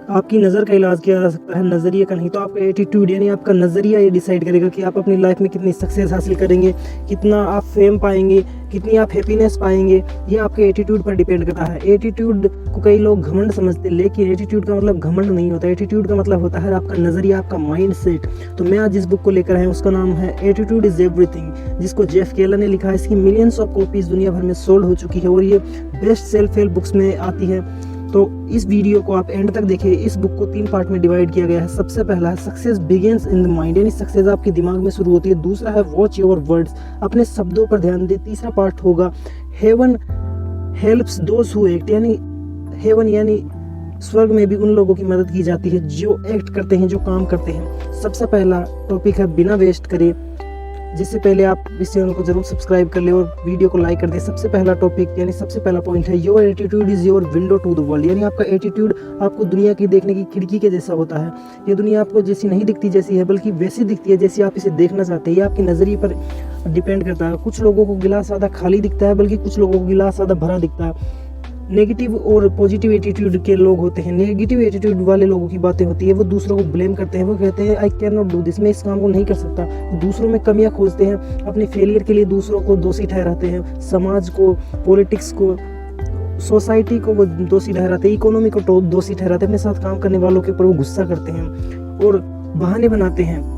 आपकी नज़र का इलाज किया जा सकता है, नज़रिए का नहीं। तो आपका एटीट्यूड यानी आपका नज़रिया ये डिसाइड करेगा कि आप अपनी लाइफ में कितनी सक्सेस हासिल करेंगे, कितना आप फेम पाएंगे, कितनी आप हैप्पीनेस पाएंगे। ये आपके एटीट्यूड पर डिपेंड करता है। एटीट्यूड को कई लोग घमंड समझते हैं, लेकिन एटीट्यूड का मतलब घमंड नहीं होता। एटीट्यूड का मतलब होता है आपका नज़रिया, आपका माइंड सेट। तो मैं आज जिस बुक को लेकर आया हूँ उसका नाम है एटीट्यूड इज़ एवरीथिंग, जिसको जेफ केलर ने लिखा है। इसकी मिलियंस ऑफ कॉपीज़ दुनिया भर में सोल्ड हो चुकी है और ये बेस्ट सेल्फ हेल्प बुक्स में आती है। तो इस वीडियो को आप एंड तक देखिए। इस बुक को 3 पार्ट में डिवाइड किया गया है। सबसे पहला है success begins in the mind, यानी सक्सेस आपके दिमाग में शुरू होती है। दूसरा है वॉच योर वर्ड्स, अपने शब्दों पर ध्यान दे। तीसरा पार्ट होगा heaven helps those who act, यानी हेवन यानी स्वर्ग में भी उन लोगों की मदद की जाती है जो एक्ट करते हैं, जो काम करते हैं। सबसे पहला टॉपिक है बिना वेस्ट करे। जिससे पहले आप इस चैनल को जरूर सब्सक्राइब कर ले और वीडियो को लाइक कर दे। सबसे पहला टॉपिक यानी सबसे पहला पॉइंट है your attitude is your window to the world, यानी आपका एटीट्यूड आपको दुनिया की देखने की खिड़की के जैसा होता है। ये दुनिया आपको जैसी नहीं दिखती जैसी है, बल्कि वैसी दिखती है जैसी आप इसे देखना चाहते हैं। ये आपके नज़रिए पर डिपेंड करता है। कुछ लोगों को गिलास आधा खाली दिखता है, बल्कि कुछ लोगों को गिलास आधा भरा दिखता है। नेगेटिव और पॉजिटिव एटीट्यूड के लोग होते हैं। नेगेटिव एटीट्यूड वाले लोगों की बातें होती है, वो दूसरों को ब्लेम करते हैं। वो कहते हैं I can not do this, मैं इस काम को नहीं कर सकता। दूसरों में कमियां खोजते हैं, अपने फेलियर के लिए दूसरों को दोषी ठहराते हैं। समाज को, पॉलिटिक्स को, सोसाइटी को वो दोषी ठहराते हैं, इकोनॉमी को दोषी ठहराते हैं। अपने साथ काम करने वालों के ऊपर वो गुस्सा करते हैं और बहाने बनाते हैं।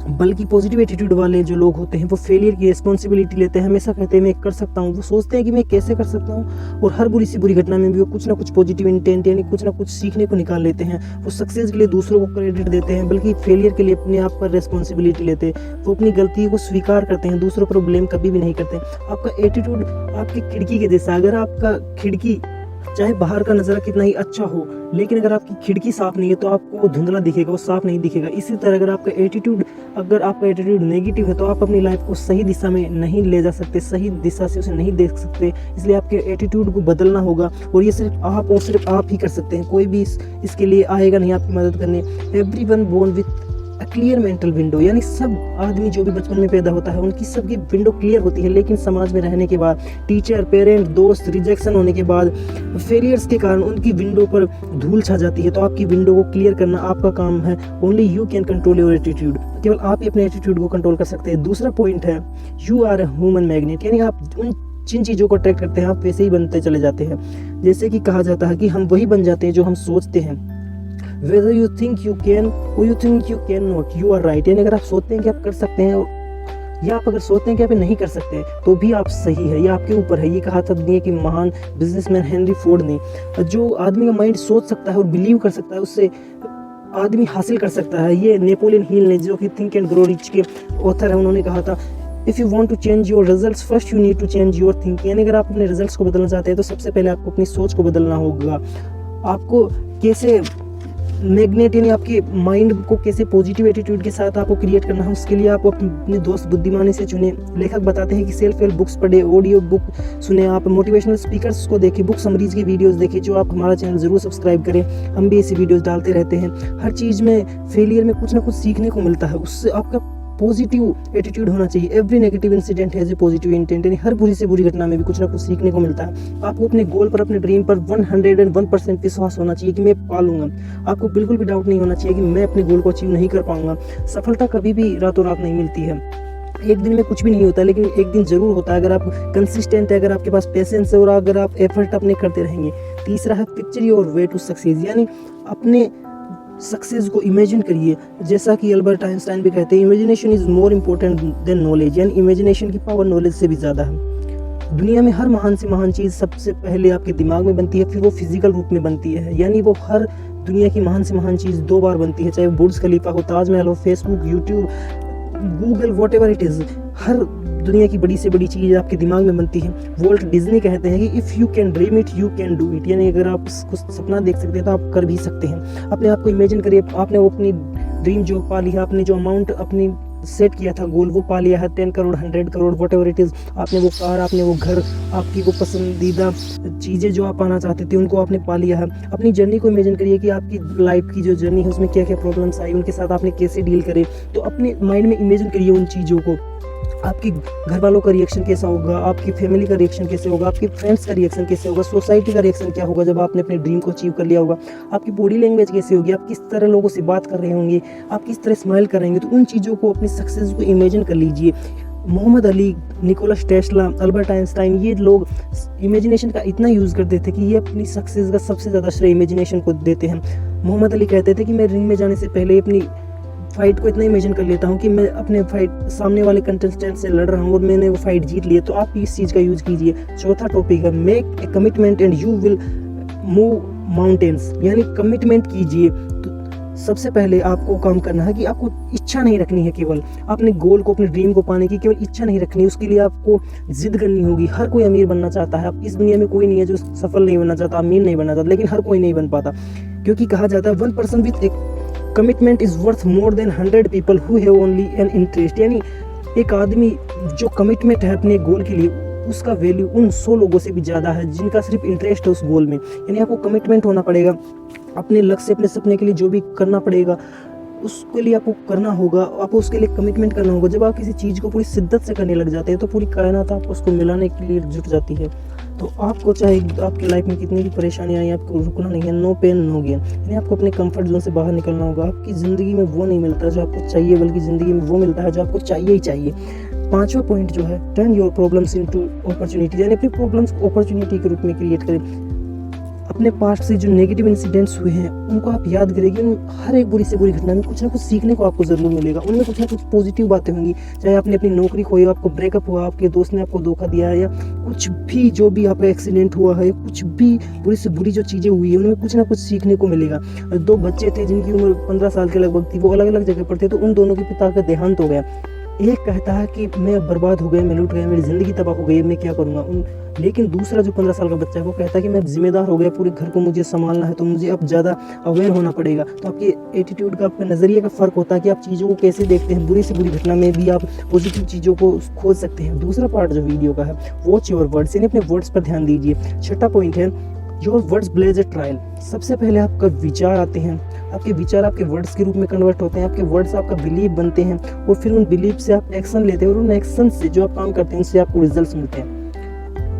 बल्कि पॉजिटिव एटीट्यूड वाले जो लोग होते हैं वो फेलियर की रिस्पॉन्सिबिलिटी लेते हैं। हमेशा कहते हैं मैं कर सकता हूँ। वो सोचते हैं कि मैं कैसे कर सकता हूँ, और हर बुरी सी बुरी घटना में भी वो कुछ ना कुछ पॉजिटिव इंटेंट यानी कुछ ना कुछ सीखने को निकाल लेते हैं। वो सक्सेस के लिए दूसरों को क्रेडिट देते हैं, बल्कि फेलियर के लिए अपने आप पर रिस्पॉन्सिबिलिटी लेते हैं। वो अपनी गलती को स्वीकार करते हैं, दूसरों पर ब्लेम कभी भी नहीं करते। आपका एटीट्यूड आपकी खिड़की के जैसा। अगर आपका खिड़की चाहे बाहर का नज़ारा कितना ही अच्छा हो, लेकिन अगर आपकी खिड़की साफ नहीं है तो आपको वो धुंधला दिखेगा, वो साफ नहीं दिखेगा। इसी तरह अगर आपका एटीट्यूड नेगेटिव है तो आप अपनी लाइफ को सही दिशा में नहीं ले जा सकते, सही दिशा से उसे नहीं देख सकते। इसलिए आपके एटीट्यूड को बदलना होगा, और ये सिर्फ आप और सिर्फ आप ही कर सकते हैं। कोई भी इसके लिए आएगा नहीं आपकी मदद करने। Everyone born with a clear mental window, यानी सब आदमी जो भी बचपन में पैदा होता है उनकी सबकी विंडो क्लियर होती है, लेकिन समाज में रहने के बाद, टीचर, पेरेंट, दोस्त, रिजेक्शन होने के बाद, फेलियर्स के कारण उनकी विंडो पर धूल छा जाती है। तो आपकी विंडो को क्लियर करना आपका काम है। Only you can control your attitude, केवल आप ही अपने एटीट्यूड को कंट्रोल कर सकते हैं। दूसरा पॉइंट है you are a human magnet, यानी आप जिन चीज़ों को अट्रैक्ट करते हैं आप वैसे ही बनते चले जाते हैं। जैसे कि कहा जाता है कि हम वही बन जाते हैं जो हम सोचते हैं। Whether you think you can or you think you cannot, you are right, यानी अगर आप सोचते हैं कि आप कर सकते हैं या आप अगर सोचते हैं कि आप नहीं कर सकते तो भी आप सही है, ये आपके ऊपर है। ये कहा था दुनिया की महान बिजनेसमैन हेनरी फोर्ड ने, जो आदमी का माइंड सोच सकता है और बिलीव कर सकता है उससे आदमी हासिल कर सकता है। ये नेपोलियन हिल ने, जो कि थिंक एंड ग्रो रिच के ऑथर है, उन्होंने कहा था if you want to change your results first you need to change your thinking, यानी अगर आप अपने रिजल्ट्स को बदलना चाहते हैं तो सबसे पहले आपको अपनी सोच को बदलना होगा। आपको कैसे मैग्नेट यानी आपके माइंड को कैसे पॉजिटिव एटीट्यूड के साथ आपको क्रिएट करना है, उसके लिए आप अपने दोस्त बुद्धिमानी से चुने। लेखक बताते हैं कि सेल्फ हेल्प बुक्स पढ़े, ऑडियो बुक सुने, आप मोटिवेशनल स्पीकर्स को देखें, बुक समरीज की वीडियोस देखें। जो आप हमारा चैनल ज़रूर सब्सक्राइब करें, हम भी ऐसी वीडियोस डालते रहते हैं। हर चीज़ में फेलियर में कुछ ना कुछ सीखने को मिलता है, उससे आपका पॉजिटिव एटीट्यूड होना चाहिए। Every negative incident has a positive intent, यानी हर बुरी से बुरी घटना में भी कुछ ना कुछ सीखने को मिलता है। आपको अपने गोल पर, अपने ड्रीम पर 101% विश्वास होना चाहिए कि मैं पा लूंगा। आपको बिल्कुल भी डाउट नहीं होना चाहिए कि मैं अपने गोल को अचीव नहीं कर पाऊंगा। सफलता कभी भी रातों रात नहीं मिलती है, एक दिन में कुछ भी नहीं होता, लेकिन एक दिन जरूर होता है अगर आप कंसिस्टेंट है, अगर आपके पास पेशेंस है और अगर आप एफर्ट अपने करते रहेंगे। तीसरा है picture your way to success, यानी अपने सक्सेस को इमेजिन करिए। जैसा कि अल्बर्ट आइंस्टाइन भी कहते हैं imagination is more important then knowledge, यानी इमेजिनेशन की पावर नॉलेज से भी ज़्यादा है। दुनिया में हर महान से महान चीज़ सबसे पहले आपके दिमाग में बनती है, फिर वो फिजिकल रूप में बनती है। यानी वो हर दुनिया की महान से महान चीज़ 2 बार बनती है, चाहे बुर्ज खलीफा हो, ताजमहल हो, Facebook, YouTube, Google, what ever it is. हर दुनिया की बड़ी से बड़ी चीज़ आपके दिमाग में बनती है। वॉल्ट डिज्नी कहते हैं कि if you can dream it you can do it, यानी अगर आप कुछ सपना देख सकते हैं तो आप कर भी सकते हैं। अपने आप को इमेजिन करिए, आपने वो अपनी ड्रीम जो पा ली है, आपने जो अमाउंट अपनी सेट किया था गोल वो पा लिया है, 10 crore 100 crore what ever it is. आपने वो कार, आपने वो घर, आपकी वो पसंदीदा चीज़ें जो आप पाना चाहते थे उनको आपने पा लिया है। अपनी जर्नी को इमेजिन करिए कि आपकी लाइफ की जो जर्नी है उसमें क्या क्या प्रॉब्लम्स आई, उनके साथ आपने कैसे डील करे। तो अपने माइंड में इमेजिन करिए उन चीज़ों को। आपके घर वालों का रिएक्शन कैसा होगा, आपकी फैमिली का रिएक्शन कैसे होगा, आपके फ्रेंड्स का रिएक्शन कैसे होगा, सोसाइटी का रिएक्शन क्या होगा जब आपने अपने ड्रीम को अचीव कर लिया होगा, आपकी बॉडी लैंग्वेज कैसी होगी, आप किस तरह लोगों से बात कर रहे होंगे, आप किस तरह स्माइल करेंगे। तो उन चीज़ों को, अपनी सक्सेस को इमेजिन कर लीजिए। Muhammad Ali, Nikola Tesla, Albert Einstein, ये लोग इमेजिनेशन का इतना यूज़ करते थे कि ये अपनी सक्सेस का सबसे ज़्यादा श्रेय इमेजिनेशन को देते हैं। मोहम्मद अली कहते थे कि मैं रिंग में जाने से पहले अपनी फाइट को इतना इमेजिन कर लेता हूँ कि मैं अपने फाइट सामने वाले कंटेस्टेंट से लड़ रहा हूँ और मैंने वो फाइट जीत ली है। तो आप इस चीज़ का यूज़ कीजिए। चौथा टॉपिक है make a commitment and you will move mountains, यानी कमिटमेंट कीजिए। तो सबसे पहले आपको काम करना है कि आपको इच्छा नहीं रखनी है, केवल अपने गोल को, अपने ड्रीम को पाने की केवल इच्छा नहीं रखनी है, उसके लिए आपको जिद करनी होगी। हर कोई अमीर बनना चाहता है, इस दुनिया में कोई नहीं है जो सफल नहीं बनना चाहता, अमीर नहीं बनना चाहता, लेकिन हर कोई नहीं बन पाता, क्योंकि कहा जाता है 1% विथ एक commitment is worth more than 100 people who have only an interest. यानी एक आदमी जो कमिटमेंट है अपने गोल के लिए, उसका वैल्यू उन 100 लोगों से भी ज़्यादा है जिनका सिर्फ इंटरेस्ट है उस गोल में। यानी आपको कमिटमेंट होना पड़ेगा अपने लक्ष्य, अपने सपने के लिए जो भी करना पड़ेगा उसके लिए आपको करना होगा, आपको उसके लिए कमिटमेंट करना होगा। जब आप किसी चीज़ को पूरी शिद्दत से करने लग जाते हैं तो पूरी कायनात आपको उसको मिलाने के लिए जुट जाती है। तो आपको चाहे आपकी लाइफ में कितनी भी परेशानियाँ आई, आपको रुकना नहीं है। नो पेन नो गेन, यानी आपको अपने कंफर्ट जोन से बाहर निकलना होगा। आपकी ज़िंदगी में वो नहीं मिलता जो आपको चाहिए, बल्कि ज़िंदगी में वो मिलता है जो आपको चाहिए ही चाहिए। पांचवा पॉइंट जो है, turn your problems into opportunity, यानी अपनी प्रॉब्लम्स को अपॉर्चुनिटी के रूप में क्रिएट करें। अपने पास्ट से जो नेगेटिव इंसिडेंट्स हुए हैं उनको आप याद करेंगे। उन हर एक बुरी से बुरी घटना में कुछ ना कुछ सीखने को आपको ज़रूर मिलेगा, उनमें कुछ ना कुछ पॉजिटिव बातें होंगी। चाहे आपने अपनी नौकरी खोई, आपको ब्रेकअप हुआ, आपके दोस्त ने आपको धोखा दिया, या कुछ भी जो भी आपका एक्सीडेंट हुआ है, कुछ भी बुरी से बुरी जो चीज़ें हुई है, उनमें कुछ ना कुछ सीखने को मिलेगा। 2 बच्चे थे जिनकी उम्र 15 साल के लगभग थी, वो अलग अलग जगह पर थे, तो उन दोनों के पिता का देहांत हो गया। एक कहता है कि मैं बर्बाद हो गया, मैं लूट गया, मेरी ज़िंदगी तबाह हो गई, मैं क्या करूँगा। लेकिन दूसरा जो 15 साल का बच्चा है वो कहता है कि मैं जिम्मेदार हो गया, पूरे घर को मुझे संभालना है, तो मुझे अब ज़्यादा अवेयर होना पड़ेगा। तो आपके एटीट्यूड का, आपके नज़रिए का फ़र्क होता है कि आप चीज़ों को कैसे देखते हैं। बुरी से बुरी घटना में भी आप पॉजिटिव चीज़ों को खोज सकते हैं। दूसरा पार्ट जो वीडियो का है, वॉच योर वर्ड्स, यानी अपने वर्ड्स पर ध्यान दीजिए। छठा पॉइंट है, your words blaze a trail. सबसे पहले आपका विचार आते हैं, आपके विचार आपके वर्ड्स के रूप में कन्वर्ट होते हैं, आपके वर्ड्स आपका बिलीव बनते हैं, और फिर उन बिलीव से आप एक्शन लेते हैं, और उन एक्शन से जो आप काम करते हैं उनसे आपको रिजल्ट्स मिलते हैं।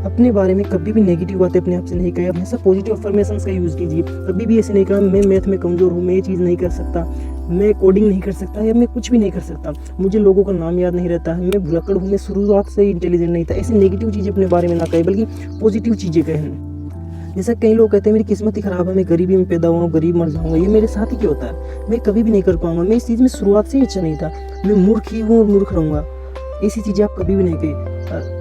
अपने बारे में कभी भी नेगेटिव बातें अपने आप से नहीं कहें, हमेशा पॉजिटिव अफर्मेशंस का यूज़ कीजिए। कभी भी ऐसे नहीं कहा मैं मैथ में कमज़ोर हूँ, मैं ये चीज़ नहीं कर सकता, मैं कोडिंग नहीं कर सकता, या मैं कुछ भी नहीं कर सकता, मुझे लोगों का नाम याद नहीं रहता है, मैं भुलक्कड़ हूँ, मैं शुरुआत से ही इंटेलिजेंट नहीं था। ऐसी नेगेटिव चीज़ें अपने बारे में ना कहें, बल्कि पॉजिटिव चीज़ें कहें। जैसा कई लोग कहते हैं मेरी किस्मत ही ख़राब है, मैं गरीबी में पैदा हुआ हूँ, गरीब मर जाऊँगा, ये मेरे साथ ही क्यों होता है, मैं कभी भी नहीं कर पाऊँगा, मैं इस चीज़ में शुरुआत से ही अच्छा नहीं था, मैं मूर्ख ही हूँ और मूर्ख रहूँगा। ऐसी चीज़ें आप कभी भी नहीं कहें,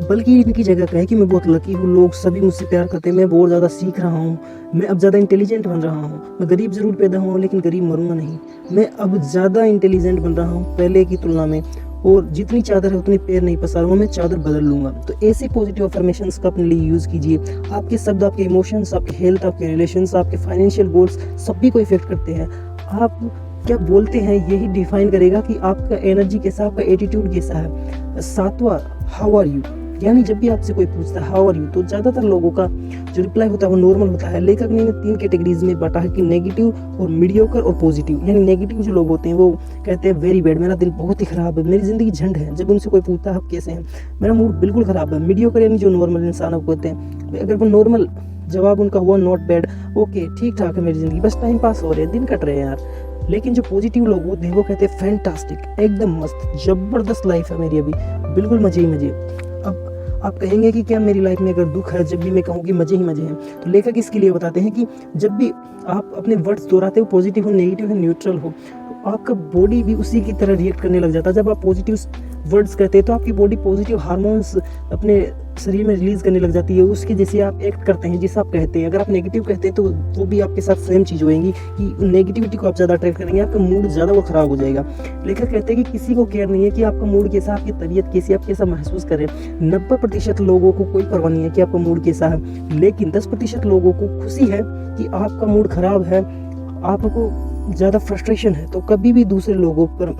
बल्कि इनकी जगह कहें कि मैं बहुत लकी हूँ, लोग सभी मुझसे प्यार करते हैं, मैं बहुत ज़्यादा सीख रहा हूँ, मैं अब ज़्यादा इंटेलिजेंट बन रहा हूँ, मैं गरीब ज़रूर पैदा हुआ लेकिन गरीब मरूंगा नहीं, मैं अब ज़्यादा इंटेलिजेंट बन रहा हूँ पहले की तुलना में, और जितनी चादर है उतनी पैर नहीं पसारूंगा, मैं चादर बदल लूँगा। तो ऐसे पॉजिटिव अफर्मेशंस का अपने लिए यूज़ कीजिए। आपके शब्द, आपके इमोशंस, आपके हेल्थ, आपके रिलेशंस, आपके फाइनेंशियल गोल्स सभी को इफेक्ट करते हैं। आप क्या बोलते हैं यही डिफाइन करेगा कि आपका एनर्जी कैसा, आपका एटीट्यूड कैसा है। सातवां, हाउ आर यू, यानी जब भी आपसे कोई पूछता है हाउ आर यू, तो ज़्यादातर लोगों का जो रिप्लाई होता है वो नॉर्मल होता है। लेखक ने 3 कैटेगरीज में बांटा है कि नेगेटिव और मीडियोकर और पॉजिटिव। यानी नेगेटिव जो लोग होते हैं वो कहते हैं वेरी बैड, मेरा दिन बहुत ही ख़राब है, मेरी ज़िंदगी झंड है। जब उनसे कोई पूछता है आप कैसे हैं, मेरा मूड बिल्कुल ख़राब है। मीडियोकर यानी जो नॉर्मल इंसानों को कहते हैं, अगर वो नॉर्मल जवाब उनका हुआ नॉट बैड, ओके ठीक ठाक है मेरी ज़िंदगी, बस टाइम पास हो रहे हैं, दिन कट रहे हैं यार। लेकिन जो पॉजिटिव लोग होते हैं वो कहते हैं फैंटास्टिक, एकदम मस्त, ज़बरदस्त लाइफ है मेरी अभी, बिल्कुल मज़े ही मज़े। अब आप कहेंगे कि क्या मेरी लाइफ में अगर दुख है, जब भी मैं कहूँ कि मज़े ही मज़े हैं, तो लेखक इसके लिए बताते हैं कि जब भी आप अपने वर्ड्स दोहराते हो, पॉजिटिव हो, नेगेटिव हो, न्यूट्रल हो, तो आपका बॉडी भी उसी की तरह रिएक्ट करने लग जाता है। जब आप पॉजिटिव वर्ड्स कहते हैं तो आपकी बॉडी पॉजिटिव हार्मोन्स अपने शरीर में रिलीज करने लग जाती है, उसके जैसे आप एक्ट करते हैं, जैसे आप कहते हैं। अगर आप नेगेटिव कहते हैं तो वो भी आपके साथ सेम चीज़ होएगी कि नेगेटिविटी को आप ज़्यादा अट्रैक्ट करेंगे, आपका मूड ज़्यादा वो ख़राब हो जाएगा। लेखक कहते हैं कि किसी को केयर नहीं है कि आपका मूड कैसा, आपकी तबीयत कैसी, आप कैसा महसूस करें। 90% लोगों को कोई परवाह नहीं है कि आपका मूड कैसा है, लेकिन 10% लोगों को खुशी है कि आपका मूड ख़राब है, आपको ज़्यादा फ्रस्ट्रेशन है। तो कभी भी दूसरे लोगों पर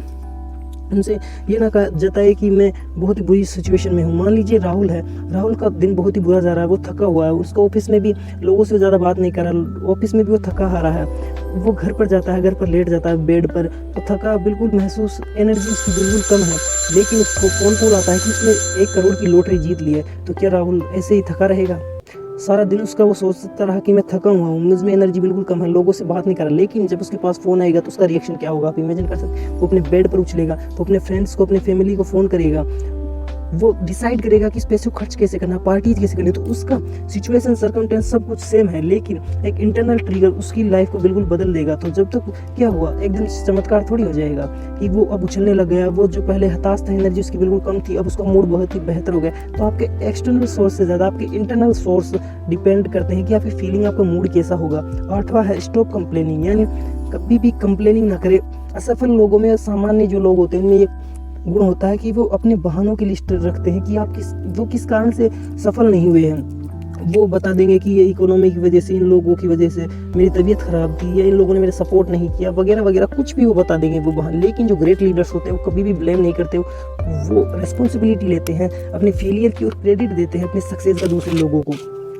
उनसे ये ना जताए कि मैं बहुत ही बुरी सिचुएशन में हूँ। मान लीजिए राहुल है, राहुल का दिन बहुत ही बुरा जा रहा है, वो थका हुआ है, उसका ऑफिस में भी लोगों से ज़्यादा बात नहीं कर रहा, ऑफिस में भी वो थका हारा है, वो घर पर जाता है, घर पर लेट जाता है बेड पर, तो थका बिल्कुल महसूस, एनर्जी उसकी बिल्कुल कम है। लेकिन उसको फ़ोन कॉल आता है कि उसने 1 करोड़ की लॉटरी जीत ली है, तो क्या राहुल ऐसे ही थका रहेगा? सारा दिन उसका वो सोचता रहा कि मैं थका हुआ हूँ, मुझ में एनर्जी बिल्कुल कम है, लोगों से बात नहीं कर रहा। लेकिन जब उसके पास फ़ोन आएगा तो उसका रिएक्शन क्या होगा, आप इमेजिन कर सकते हैं। वो अपने बेड पर उछलेगा, वो अपने फ्रेंड्स को, अपने फैमिली को फ़ोन करेगा, वो डिसाइड करेगा कि इस पैसे को खर्च कैसे करना, पार्टी कैसे करनी। तो उसका सिचुएशन, सर्कमस्टेंस सब कुछ सेम है, लेकिन एक इंटरनल ट्रिगर उसकी लाइफ को बिल्कुल बदल देगा। तो जब तक क्या हुआ, एकदम चमत्कार थोड़ी हो जाएगा कि वो अब उछलने लग गया। वो जो पहले हताश था, एनर्जी उसकी बिल्कुल कम थी, अब उसका मूड बहुत ही बेहतर हो गया। तो आपके एक्सटर्नल सोर्स से ज़्यादा आपके इंटरनल सोर्स डिपेंड करते हैं कि आपकी फीलिंग, आपका मूड कैसा होगा। 8वां है स्टॉप कंप्लेनिंग, यानी कभी भी कंप्लेनिंग ना करें। असफल लोगों में, सामान्य जो लोग होते हैं, उनमें ये गुण होता है कि वो अपने बहानों की लिस्ट रखते हैं कि वो किस कारण से सफल नहीं हुए हैं। वो बता देंगे कि ये इकोनॉमी की वजह से, इन लोगों की वजह से मेरी तबीयत खराब थी, या इन लोगों ने मेरा सपोर्ट नहीं किया, वगैरह वगैरह, कुछ भी वो बता देंगे वो बहाने। लेकिन जो ग्रेट लीडर्स होते हैं वो कभी भी ब्लेम नहीं करते, वो रिस्पॉन्सिबिलिटी लेते हैं, अपने फेलियर की और क्रेडिट देते हैं अपने सक्सेस का दूसरे लोगों को।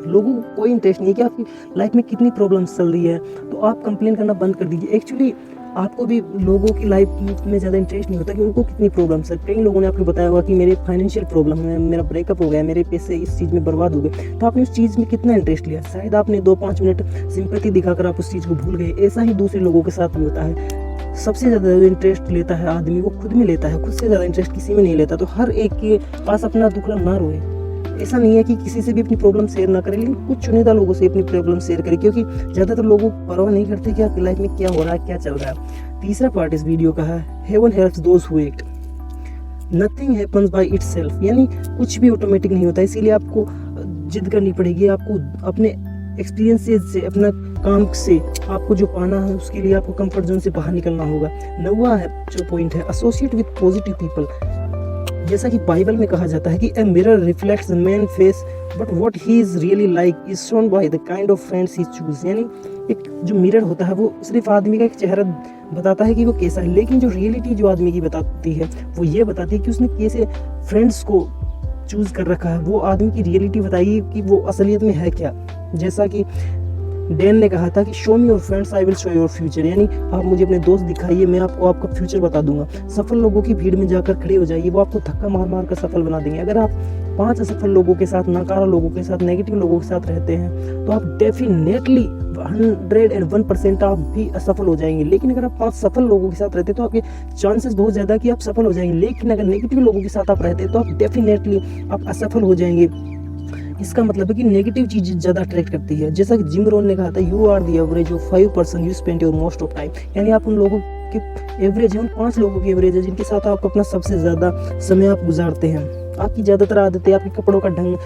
लोगों को कोई इंटरेस्ट नहीं है कि आपकी लाइफ में कितनी प्रॉब्लम्स चल रही है, तो आप कंप्लेन करना बंद कर दीजिए। एक्चुअली आपको भी लोगों की लाइफ में ज़्यादा इंटरेस्ट नहीं होता कि उनको कितनी प्रॉब्लम्स है। कई लोगों ने आपको बताया होगा कि मेरे फाइनेंशियल प्रॉब्लम है, मेरा ब्रेकअप हो गया, मेरे पैसे इस चीज़ में बर्बाद हो गए, तो आपने उस चीज़ में कितना इंटरेस्ट लिया। शायद आपने 2-5 मिनट सिंपैथी दिखाकर आप उस चीज़ को भूल गए। ऐसा ही दूसरे लोगों के साथ भी होता है। सबसे ज़्यादा इंटरेस्ट लेता है आदमी वो खुद में लेता है, खुद से ज़्यादा इंटरेस्ट किसी में नहीं लेता। तो हर एक के पास अपना दुखड़ा ना रोए। ऐसा नहीं है कि किसी से भी अपनी प्रॉब्लम शेयर ना करें, लेकिन कुछ चुनिंदा लोगों से अपनी प्रॉब्लम शेयर करें, क्योंकि ज़्यादातर लोगों को परवाह नहीं करते कि आपकी लाइफ में क्या हो रहा है, क्या चल रहा है। तीसरा पार्ट इस वीडियो का है heaven helps those who act, nothing happens by itself, यानी कुछ भी ऑटोमेटिक नहीं होता। इसीलिए आपको जिद करनी पड़ेगी, आपको अपने एक्सपीरियंसेस से, अपना काम से आपको जो पाना है उसके लिए आपको कंफर्ट जोन से बाहर निकलना होगा। 9वां है जो पॉइंट है एसोसिएट विद पॉजिटिव पीपल। जैसा कि बाइबल में कहा जाता है कि a mirror reflects the man face but what he is really like is shown by the kind of friends he choose, यानी एक जो मिरर होता है वो सिर्फ आदमी का एक चेहरा बताता है कि वो कैसा है, लेकिन जो रियलिटी जो आदमी की बताती है वो ये बताती है कि उसने कैसे फ्रेंड्स को चूज कर रखा है। वो आदमी की रियलिटी बताइए कि वो असलियत में है क्या। जैसा कि डैन ने कहा था कि show me your friends I will show your future, यानी आप मुझे अपने दोस्त दिखाइए, मैं आपको आपका फ्यूचर बता दूंगा। सफल लोगों की भीड़ में जाकर खड़े हो जाइए, वो आपको धक्का मार मार कर सफल बना देंगे। अगर आप 5 असफल लोगों के साथ, नाकारा लोगों के साथ, नेगेटिव लोगों के साथ रहते हैं तो आप डेफिनेटली 101% आप भी असफल हो जाएंगे। लेकिन अगर आप 5 सफल लोगों के साथ रहते हैं तो आपके चांसेस बहुत ज़्यादा कि आप सफल हो जाएंगे। लेकिन अगर नेगेटिव लोगों के साथ आप रहते हैं तो आप डेफिनेटली आप असफल हो जाएंगे। इसका मतलब है कि नेगेटिव चीज़ ज़्यादा अट्रैक्ट करती है। जैसा कि जिम रोन ने कहा था, you are the average of 5% you spend your most of time, यानी आप उन लोगों के एवरेज है, उन 5 लोगों की एवरेज है जिनके साथ आप अपना सबसे ज़्यादा समय आप गुजारते हैं। आपकी ज़्यादातर आदतें, आपके कपड़ों का ढंग,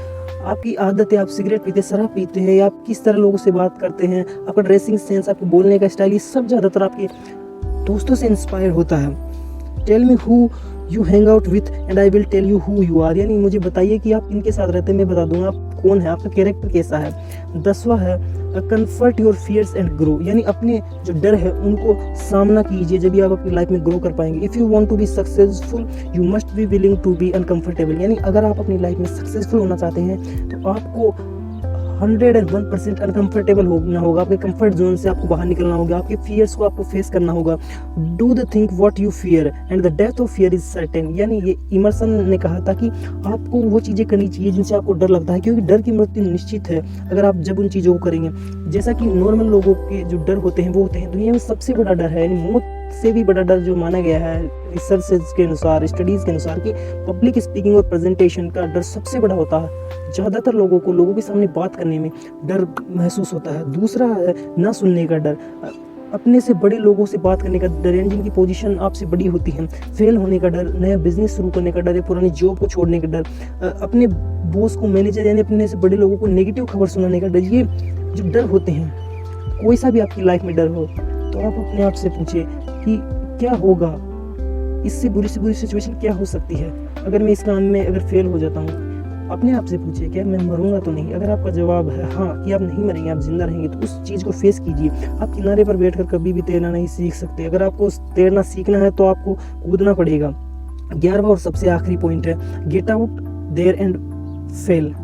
आपकी आदतें, आप सिगरेट पीते, शराब पीते हैं, आप किस तरह लोगों से बात करते हैं, आपका ड्रेसिंग सेंस, आपके बोलने का स्टाइल, ये सब ज़्यादातर आपके दोस्तों से इंस्पायर होता है। Tell me who you hang out with and I will tell you who you are, यानी मुझे बताइए कि आप किनके साथ रहते हैं, मैं बता दूंगा आप कौन है, आपका कैरेक्टर कैसा है। 10वां है comfort your fears and grow, यानी अपने जो डर है उनको सामना कीजिए, जब भी आप अपनी लाइफ में ग्रो कर पाएंगे। If you want to be successful you must be willing to be uncomfortable, यानी अगर आप अपनी लाइफ में सक्सेसफुल होना चाहते हैं तो आपको 101% अनकंफर्टेबल होना होगा। आपके कंफर्ट जोन से आपको बाहर निकलना होगा, आपके फियर्स को आपको फेस करना होगा। Do the think what you fear and the death of fear is certain, यानी ये इमर्सन ने कहा था कि आपको वो चीज़ें करनी चाहिए जिनसे आपको डर लगता है, क्योंकि डर की मृत्यु निश्चित है अगर आप जब उन चीज़ों को करेंगे। जैसा कि नॉर्मल लोगों के जो डर होते हैं वो होते हैं दुनिया में सबसे बड़ा डर है, यानी मौत से भी बड़ा डर जो माना गया है रिसर्च के अनुसार, स्टडीज़ के अनुसार, कि पब्लिक स्पीकिंग और प्रेजेंटेशन का डर सबसे बड़ा होता है। ज़्यादातर लोगों को लोगों के सामने बात करने में डर महसूस होता है। दूसरा है ना सुनने का डर, अपने से बड़े लोगों से बात करने का डर, यानी जिनकी पोजीशन आपसे बड़ी होती है। फेल होने का डर, नया बिजनेस शुरू करने का डर है, पुरानी जॉब को छोड़ने का डर, अपने बॉस को, मैनेजर यानी अपने से बड़े लोगों को नेगेटिव खबर सुनाने का डर। ये जो डर होते हैं, कोई सा भी आपकी लाइफ में डर हो तो आप अपने आप से पूछिए कि क्या होगा, इससे बुरी से बुरी सिचुएशन क्या हो सकती है अगर मैं इस काम में अगर फेल हो जाता हूँ। अपने आप से पूछिए क्या मैं मरूंगा तो नहीं। अगर आपका जवाब है हाँ कि आप नहीं मरेंगे, आप जिंदा रहेंगे, तो उस चीज़ को फेस कीजिए। आप किनारे पर बैठकर कभी भी तैरना नहीं सीख सकते। अगर आपको तैरना सीखना है तो आपको कूदना पड़ेगा। 11वां और सबसे आखिरी पॉइंट है get out there and fail,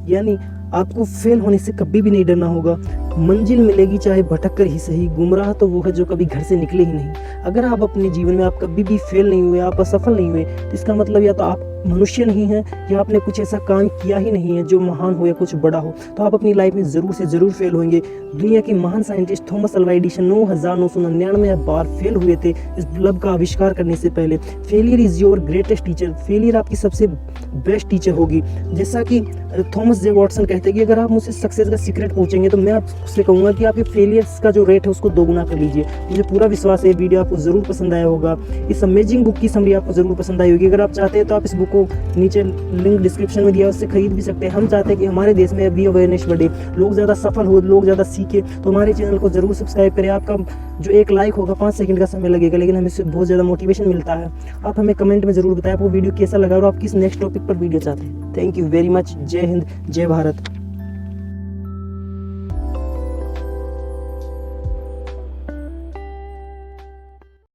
यानी आपको फेल होने से कभी भी नहीं डरना होगा। मंजिल मिलेगी चाहे भटक कर ही सही, गुमराह तो वो है जो कभी घर से निकले ही नहीं। अगर आप अपने जीवन में आप कभी भी फेल नहीं हुए, आप असफल नहीं हुए, तो इसका मतलब या तो आप मनुष्य नहीं हैं या आपने कुछ ऐसा काम किया ही नहीं है जो महान हो या कुछ बड़ा हो। तो आप अपनी लाइफ में ज़रूर से ज़रूर फेल होंगे। दुनिया के महान साइंटिस्ट थॉमस अल्वा एडिसन 9999 बार फेल हुए थे इस बल्ब का आविष्कार करने से पहले। Failure is your greatest teacher, failure आपकी सबसे बेस्ट टीचर होगी। जैसा कि थॉमस जे वॉटसन कहते हैं कि अगर आप मुझसे सक्सेस का सीक्रेट पूछेंगे तो मैं आपसे कहूँगा कि आपके फेलियर्स का जो रेट है उसको दोगुना कर लीजिए। मुझे पूरा विश्वास है वीडियो आपको ज़रूर पसंद आया होगा। इस अमेजिंग बुक की समरी आपको ज़रूर पसंद आई होगी। अगर आप चाहते हैं तो आप इस बुक को नीचे लिंक डिस्क्रिप्शन में दिया उससे खरीद भी सकते हैं। हम चाहते हैं कि हमारे देश में अभी अवेयरनेस बढ़े, लोग ज़्यादा सफल हो, लोग ज़्यादा सीखे, तो हमारे चैनल को ज़रूर सब्सक्राइब करें। आपका जो एक लाइक होगा 5 सेकंड का समय लगेगा, लेकिन हमें इससे बहुत ज़्यादा मोटिवेशन मिलता है। आप हमें कमेंट में ज़रूर बताएं आपको वीडियो कैसा लगा और आप किस नेक्स्ट टॉपिक पर वीडियो चाहते हैं। Thank you very much. जय हिंद, जय भारत।